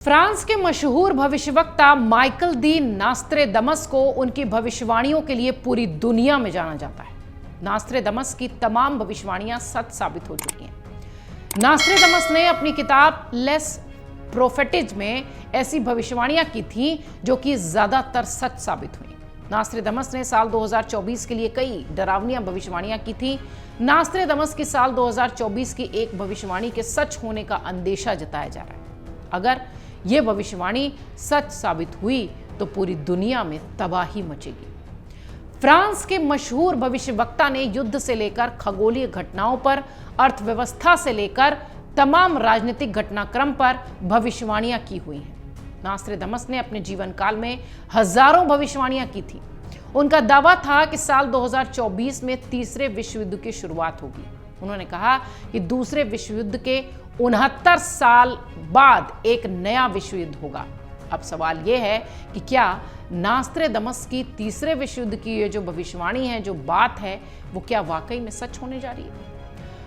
France के मशहूर भविष्यवक्ता माइकल दी नास्त्रेदमस को उनकी भविष्यवाणियों के लिए पूरी दुनिया में जाना जाता है। नास्त्रेदमस की तमाम भविष्यवाणियां सच साबित हो चुकी हैं। नास्त्रेदमस ने अपनी किताब लेस प्रोफेटिज में ऐसी भविष्यवाणियां की थी जो कि ज्यादातर सच साबित हुई। नास्त्रेदमस ने साल 2024 के लिए कई डरावनी भविष्यवाणियां की थी। नास्त्रेदमस की साल 2024 की एक भविष्यवाणी के सच होने का अंदेशा जताया जा रहा है। अगर यह भविष्यवाणी सच साबित हुई तो पूरी दुनिया में तबाही मचेगी। फ्रांस के मशहूर भविष्यवक्ता ने युद्ध से लेकर खगोलीय घटनाओं पर, अर्थव्यवस्था से लेकर तमाम राजनीतिक घटनाक्रम पर भविष्यवाणियां की हुई हैं। नास्त्रेदमस ने अपने जीवन काल में हजारों भविष्यवाणियां की थी। उनका दावा था कि साल 2024 में तीसरे विश्व युद्ध की शुरुआत होगी। उन्होंने कहा कि दूसरे विश्व युद्ध के 69 साल बाद एक नया विश्व युद्ध होगा। अब सवाल यह है कि क्या नास्त्रेदमस की तीसरे विश्व युद्ध की ये जो भविष्यवाणी है, जो बात है, वो क्या वाकई में सच होने जा रही है?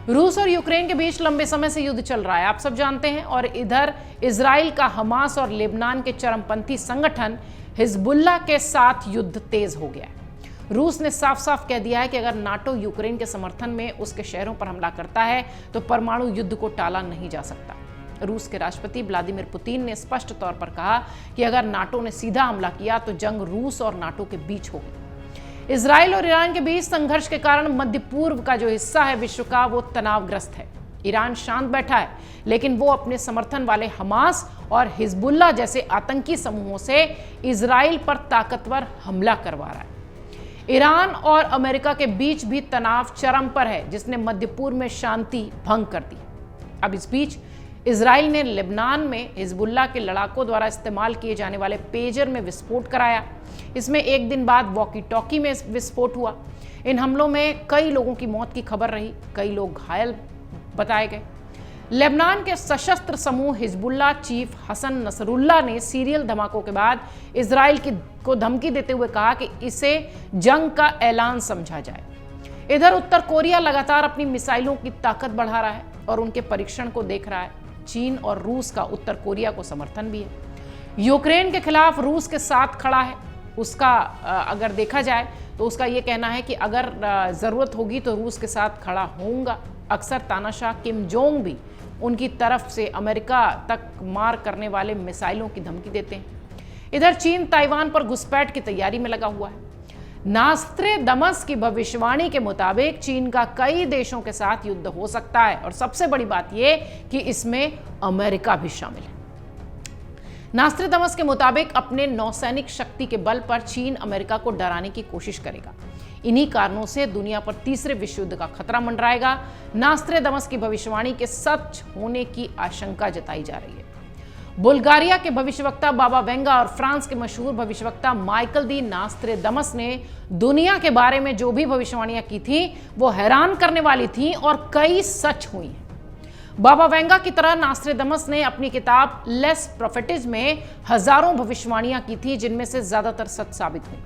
रूस और यूक्रेन के बीच लंबे समय से युद्ध चल रहा है, आप सब जानते हैं। और इधर इजराइल का हमास और लेबनान के चरमपंथी संगठन हिजबुल्लाह के साथ युद्ध तेज हो गया है। रूस ने साफ साफ कह दिया है कि अगर नाटो यूक्रेन के समर्थन में उसके शहरों पर हमला करता है तो परमाणु युद्ध को टाला नहीं जा सकता। रूस के राष्ट्रपति व्लादिमीर पुतिन ने स्पष्ट तौर पर कहा कि अगर नाटो ने सीधा हमला किया तो जंग रूस और नाटो के बीच होगी। इजराइल और ईरान के बीच संघर्ष के कारण मध्य पूर्व का जो हिस्सा है विश्व का, वो तनावग्रस्त है। ईरान शांत बैठा है, लेकिन वो अपने समर्थन वाले हमास और हिजबुल्लाह जैसे आतंकी समूहों से इजराइल पर ताकतवर हमला करवा रहा है। ईरान और अमेरिका के बीच भी तनाव चरम पर है, जिसने मध्य पूर्व में शांति भंग कर दी। अब इस बीच इजराइल ने लेबनान में हिजबुल्लाह के लड़ाकों द्वारा इस्तेमाल किए जाने वाले पेजर में विस्फोट कराया। इसमें एक दिन बाद वॉकी टॉकी में विस्फोट हुआ। इन हमलों में कई लोगों की मौत की खबर रही, कई लोग घायल बताए गए। लेबनान के सशस्त्र समूह हिजबुल्लाह चीफ हसन नसरुल्लाह ने सीरियल धमाकों के बाद इजराइल को धमकी देते हुए कहा कि इसे जंग का ऐलान समझा जाए। इधर उत्तर कोरिया लगातार अपनी मिसाइलों की ताकत बढ़ा रहा है और उनके परीक्षण को देख रहा है। चीन और रूस का उत्तर कोरिया को समर्थन भी है। यूक्रेन के खिलाफ रूस के साथ खड़ा है। उसका अगर देखा जाए तो उसका यह कहना है कि अगर जरूरत होगी तो रूस के साथ खड़ा होऊंगा। अक्सर तानाशाह किम जोंग भी उनकी तरफ से अमेरिका तक मार करने वाले मिसाइलों की धमकी देते हैं। इधर चीन ताइवान पर घुसपैठ की तैयारी में लगा हुआ है। नास्त्रेदमस की भविष्यवाणी के मुताबिक चीन का कई देशों के साथ युद्ध हो सकता है और सबसे बड़ी बात यह कि इसमें अमेरिका भी शामिल है। नास्त्रेदमस के मुताबिक अपने नौसैनिक शक्ति के बल पर चीन अमेरिका को डराने की कोशिश करेगा। इन्हीं कारणों से दुनिया पर तीसरे विश्व युद्ध का खतरा मंडराएगा। नास्त्रेदमस की भविष्यवाणी के सच होने की आशंका जताई जा रही है। बुल्गारिया के भविष्यवक्ता बाबा वेंगा और फ्रांस के मशहूर भविष्यवक्ता माइकल दी नास्त्रेदमस ने दुनिया के बारे में जो भी भविष्यवाणियां की थी वो हैरान करने वाली थी और कई सच हुई हैं। बाबा वेंगा की तरह नास्त्रेदमस ने अपनी किताब लेस प्रोफेटिज में हजारों भविष्यवाणियां की थी, जिनमें से ज्यादातर सच साबित हुई।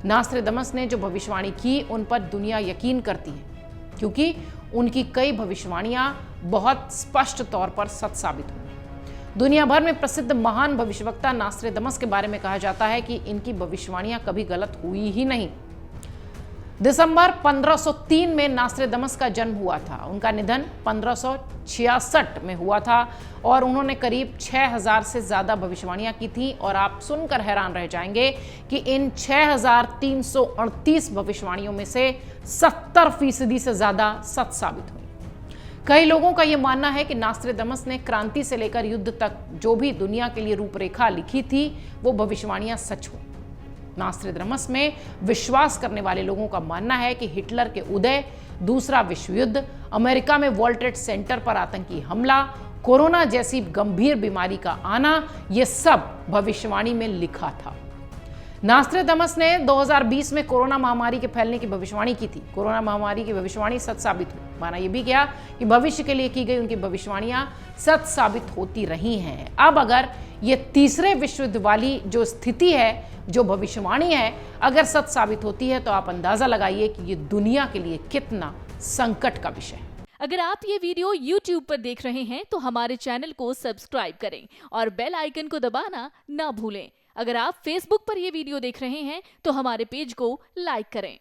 नास्त्रेदमस ने जो भविष्यवाणी की उन पर दुनिया यकीन करती है, क्योंकि उनकी कई भविष्यवाणियां बहुत स्पष्ट तौर पर सच साबित हुई। दुनिया भर में प्रसिद्ध महान भविष्यवक्ता नास्त्रेदमस के बारे में कहा जाता है कि इनकी भविष्यवाणियां कभी गलत हुई ही नहीं। दिसंबर 1503 में नास्त्रेदमस का जन्म हुआ था। उनका निधन 1566 में हुआ था और उन्होंने करीब 6000 से ज्यादा भविष्यवाणियां की थी। और आप सुनकर हैरान रह जाएंगे कि इन 6338 भविष्यवाणियों में से 70% से ज्यादा सच साबित हुई। कई लोगों का यह मानना है कि नास्त्रेदमस ने क्रांति से लेकर युद्ध तक जो भी दुनिया के लिए रूपरेखा लिखी थी वो भविष्यवाणियां सच हुई। नास्त्रेदमस में विश्वास करने वाले लोगों का मानना है कि हिटलर के उदय, दूसरा विश्व युद्ध, अमेरिका में वर्ल्ड ट्रेड सेंटर पर आतंकी हमला, कोरोना जैसी गंभीर बीमारी का आना, यह सब भविष्यवाणी में लिखा था। नास्त्रेदमस ने 2020 में कोरोना महामारी के फैलने की भविष्यवाणी की थी। कोरोना महामारी की भविष्यवाणी सच साबित हुई। माना यह भी गया कि भविष्य के लिए की गई उनकी भविष्यवाणियां सच साबित होती रही हैं। अब अगर ये तीसरे विश्व युद्ध वाली जो स्थिति है, जो भविष्यवाणी है, अगर सच साबित होती है तो आप अंदाजा लगाइए कि ये दुनिया के लिए कितना संकट का विषय है। अगर आप ये वीडियो YouTube पर देख रहे हैं तो हमारे चैनल को सब्सक्राइब करें और बेल आइकन को दबाना ना भूलें। अगर आप Facebook पर ये वीडियो देख रहे हैं तो हमारे पेज को लाइक करें।